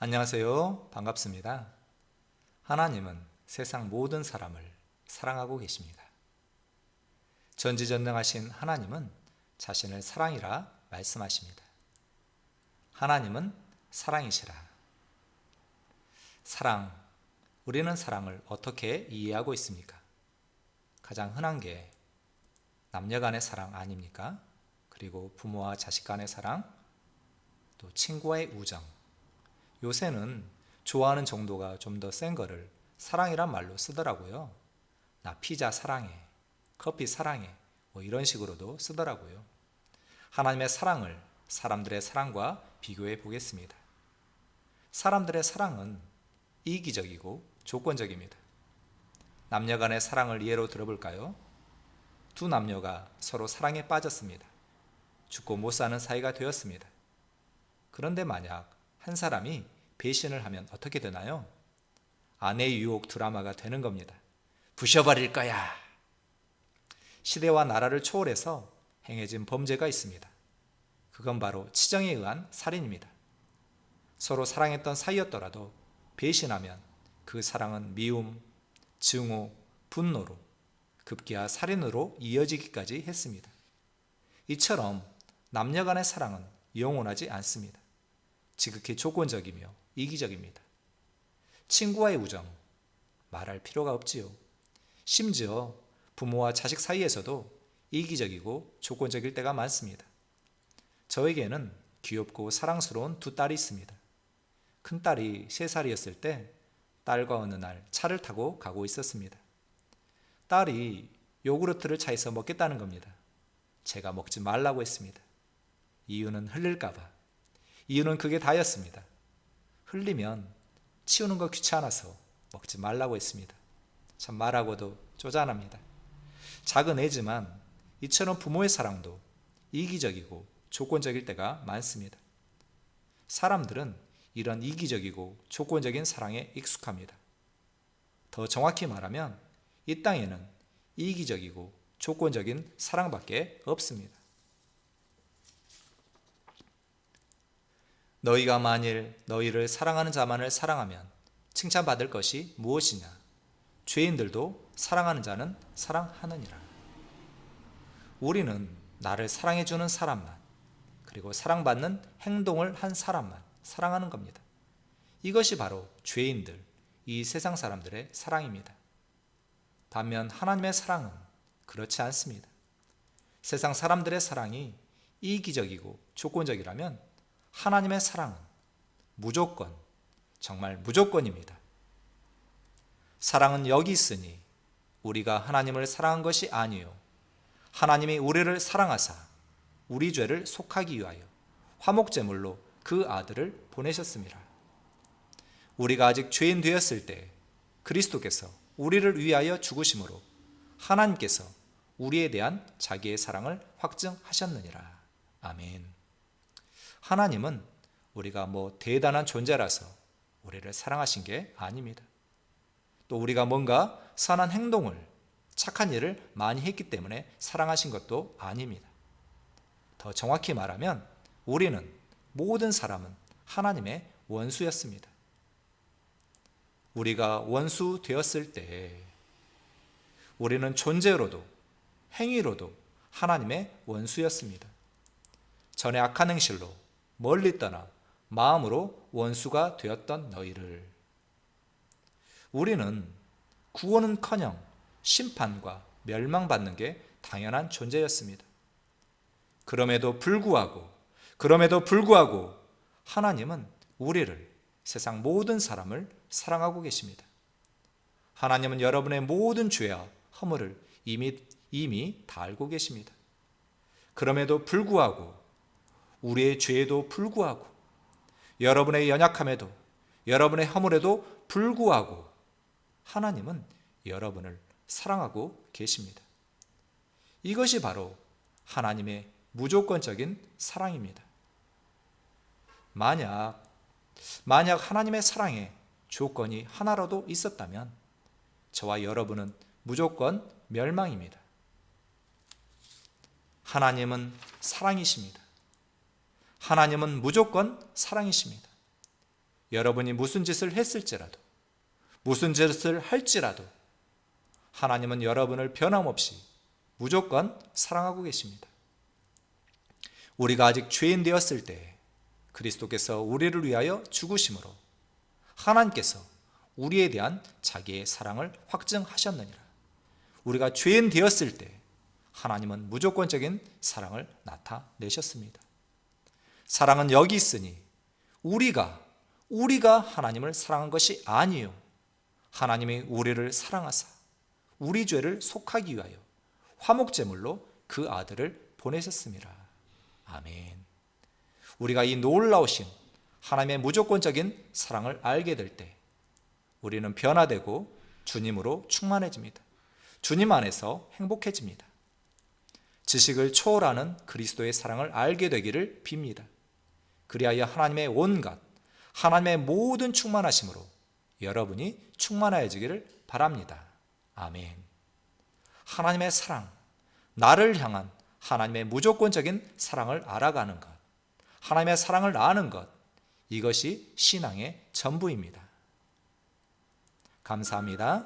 안녕하세요. 반갑습니다. 하나님은 세상 모든 사람을 사랑하고 계십니다. 전지전능하신 하나님은 자신을 사랑이라 말씀하십니다. 하나님은 사랑이시라. 사랑, 우리는 사랑을 어떻게 이해하고 있습니까? 가장 흔한 게 남녀 간의 사랑 아닙니까? 그리고 부모와 자식 간의 사랑, 또 친구와의 우정. 요새는 좋아하는 정도가 좀 더 센 거를 사랑이란 말로 쓰더라고요. 나 피자 사랑해, 커피 사랑해, 이런 식으로도 쓰더라고요. 하나님의 사랑을 사람들의 사랑과 비교해 보겠습니다. 사람들의 사랑은 이기적이고 조건적입니다. 남녀 간의 사랑을 예로 들어볼까요? 두 남녀가 서로 사랑에 빠졌습니다. 죽고 못 사는 사이가 되었습니다. 그런데 만약 한 사람이 배신을 하면 어떻게 되나요? 아내의 유혹 드라마가 되는 겁니다. 부셔버릴 거야. 시대와 나라를 초월해서 행해진 범죄가 있습니다. 그건 바로 치정에 의한 살인입니다. 서로 사랑했던 사이였더라도 배신하면 그 사랑은 미움, 증오, 분노로 급기야 살인으로 이어지기까지 했습니다. 이처럼 남녀 간의 사랑은 영원하지 않습니다. 지극히 조건적이며 이기적입니다. 친구와의 우정, 말할 필요가 없지요. 심지어 부모와 자식 사이에서도 이기적이고 조건적일 때가 많습니다. 저에게는 귀엽고 사랑스러운 두 딸이 있습니다. 큰딸이 3살이었을 때 딸과 어느 날 차를 타고 가고 있었습니다. 딸이 요구르트를 차에서 먹겠다는 겁니다. 제가 먹지 말라고 했습니다. 이유는 흘릴까봐. 이유는 그게 다였습니다. 흘리면 치우는 거 귀찮아서 먹지 말라고 했습니다. 참 말하고도 쪼잔합니다. 작은 애지만 이처럼 부모의 사랑도 이기적이고 조건적일 때가 많습니다. 사람들은 이런 이기적이고 조건적인 사랑에 익숙합니다. 더 정확히 말하면 이 땅에는 이기적이고 조건적인 사랑밖에 없습니다. 너희가 만일 너희를 사랑하는 자만을 사랑하면 칭찬받을 것이 무엇이냐? 죄인들도 사랑하는 자는 사랑하느니라. 우리는 나를 사랑해주는 사람만, 그리고 사랑받는 행동을 한 사람만 사랑하는 겁니다. 이것이 바로 죄인들, 이 세상 사람들의 사랑입니다. 반면 하나님의 사랑은 그렇지 않습니다. 세상 사람들의 사랑이 이기적이고 조건적이라면 하나님의 사랑은 무조건, 정말 무조건입니다. 사랑은 여기 있으니 우리가 하나님을 사랑한 것이 아니요 하나님이 우리를 사랑하사 우리 죄를 속하기 위하여 화목제물로 그 아들을 보내셨습니다. 우리가 아직 죄인 되었을 때 그리스도께서 우리를 위하여 죽으심으로 하나님께서 우리에 대한 자기의 사랑을 확증하셨느니라. 아멘. 하나님은 우리가 대단한 존재라서 우리를 사랑하신 게 아닙니다. 또 우리가 뭔가 선한 행동을, 착한 일을 많이 했기 때문에 사랑하신 것도 아닙니다. 더 정확히 말하면 우리는, 모든 사람은 하나님의 원수였습니다. 우리가 원수 되었을 때 우리는 존재로도 행위로도 하나님의 원수였습니다. 전에 악한 행실로 멀리 떠나 마음으로 원수가 되었던 너희를, 우리는 구원은커녕 심판과 멸망받는 게 당연한 존재였습니다. 그럼에도 불구하고 하나님은 우리를, 세상 모든 사람을 사랑하고 계십니다. 하나님은 여러분의 모든 죄와 허물을 이미 다 알고 계십니다. 그럼에도 불구하고, 우리의 죄에도 불구하고, 여러분의 연약함에도, 여러분의 허물에도 불구하고 하나님은 여러분을 사랑하고 계십니다. 이것이 바로 하나님의 무조건적인 사랑입니다. 만약 하나님의 사랑에 조건이 하나라도 있었다면 저와 여러분은 무조건 멸망입니다. 하나님은 사랑이십니다. 하나님은 무조건 사랑이십니다. 여러분이 무슨 짓을 했을지라도, 무슨 짓을 할지라도 하나님은 여러분을 변함없이 무조건 사랑하고 계십니다. 우리가 아직 죄인 되었을 때 그리스도께서 우리를 위하여 죽으심으로 하나님께서 우리에 대한 자기의 사랑을 확증하셨느니라. 우리가 죄인 되었을 때 하나님은 무조건적인 사랑을 나타내셨습니다. 사랑은 여기 있으니 우리가 하나님을 사랑한 것이 아니요 하나님이 우리를 사랑하사 우리 죄를 속하기 위하여 화목제물로 그 아들을 보내셨습니다. 아멘. 우리가 이 놀라우신 하나님의 무조건적인 사랑을 알게 될 때 우리는 변화되고 주님으로 충만해집니다. 주님 안에서 행복해집니다. 지식을 초월하는 그리스도의 사랑을 알게 되기를 빕니다. 그리하여 하나님의 온갖, 하나님의 모든 충만하심으로 여러분이 충만해지기를 바랍니다. 아멘. 하나님의 사랑, 나를 향한 하나님의 무조건적인 사랑을 알아가는 것, 하나님의 사랑을 아는 것, 이것이 신앙의 전부입니다. 감사합니다.